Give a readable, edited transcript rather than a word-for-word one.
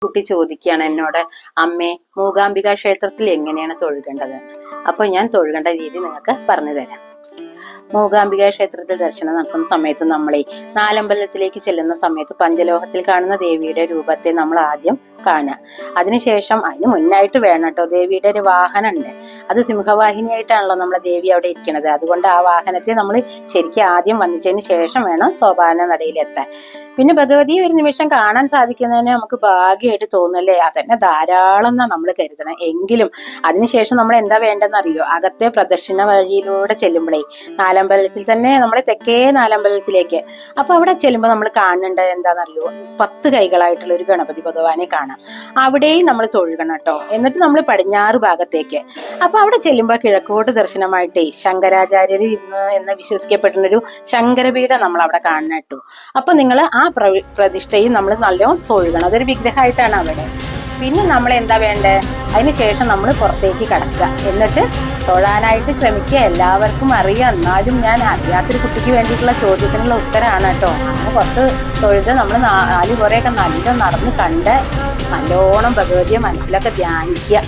കുട്ടി ചോദിക്കുകയാണ് എന്നോട്, അമ്മേ മൂകാംബിക ക്ഷേത്രത്തിൽ എങ്ങനെയാണ് തൊഴുകേണ്ടത്? അപ്പൊ ഞാൻ തൊഴുകേണ്ട രീതി നിങ്ങൾക്ക് പറഞ്ഞു തരാം. മൂകാംബിക ക്ഷേത്രത്തിൽ ദർശനം നടത്തുന്ന സമയത്ത് നമ്മളെ നാലമ്പലത്തിലേക്ക് ചെല്ലുന്ന സമയത്ത് പഞ്ചലോഹത്തിൽ കാണുന്ന ദേവിയുടെ രൂപത്തെ നമ്മൾ ആദ്യം കാണുക. അതിനുശേഷം അതിന് മുന്നായിട്ട് വേണം കേട്ടോ, ദേവിയുടെ ഒരു വാഹനം ഉണ്ട്. അത് സിംഹവാഹിനിയായിട്ടാണല്ലോ നമ്മളെ ദേവി അവിടെ ഇരിക്കുന്നത്. അതുകൊണ്ട് ആ വാഹനത്തെ നമ്മൾ ശരിക്കും ആദ്യം വന്നിച്ചതിന് ശേഷം വേണം സോപാന നടയിലെത്താൻ. പിന്നെ ഭഗവതി ഒരു നിമിഷം കാണാൻ സാധിക്കുന്നതിന് നമുക്ക് ഭാഗ്യമായിട്ട് തോന്നല്ലേ, അതന്നെ ധാരാളം എന്നാ നമ്മൾ കരുതണം. എങ്കിലും അതിനുശേഷം നമ്മൾ എന്താ വേണ്ടെന്ന് അറിയോ? അകത്തെ പ്രദക്ഷിണ വഴിയിലൂടെ ചെല്ലുമ്പോഴേ നാലമ്പലത്തിൽ തന്നെ നമ്മളെ തെക്കേ നാലമ്പലത്തിലേക്ക്, അപ്പൊ അവിടെ ചെല്ലുമ്പോൾ നമ്മൾ കാണേണ്ടത് എന്താണെന്നറിയോ? 10 കൈകളായിട്ടുള്ള ഒരു ഗണപതി ഭഗവാനെ കാണാം. അവിടെയും നമ്മൾ തൊഴുകണം കേട്ടോ. എന്നിട്ട് നമ്മൾ പടിഞ്ഞാറ് ഭാഗത്തേക്ക്, അപ്പൊ അവിടെ ചെല്ലുമ്പോൾ കിഴക്കോട്ട് ദർശനമായിട്ടേ ശങ്കരാചാര്യർ ഇരുന്ന് എന്ന് വിശ്വസിക്കപ്പെടുന്നൊരു ശങ്കരപീഠം നമ്മൾ അവിടെ കാണണം കേട്ടോ. അപ്പൊ നിങ്ങൾ ആ പ്രതിഷ്ഠയും നമ്മൾ നല്ലോണം തൊഴുകണം. അതൊരു വിഗ്രഹമായിട്ടാണ് അവിടെ. പിന്നെ നമ്മൾ എന്താ വേണ്ടേ? അതിനുശേഷം നമ്മൾ പുറത്തേക്ക് കടക്കുക. എന്നിട്ട് തൊഴാനായിട്ട് ശ്രമിക്കുക. എല്ലാവർക്കും അറിയാം, എന്നാലും ഞാൻ അറിയാത്തൊരു കുട്ടിക്ക് വേണ്ടിയിട്ടുള്ള ചോദ്യത്തിനുള്ള ഉത്തരമാണ് കേട്ടോ. അങ്ങനെ പുറത്ത് തൊഴുത് നമ്മൾ 4 പുറയൊക്കെ നല്ല നടന്ന് കണ്ട് നല്ലോണം ഭഗവതിയെ മനസ്സിലൊക്കെ ധ്യാനിക്കുക.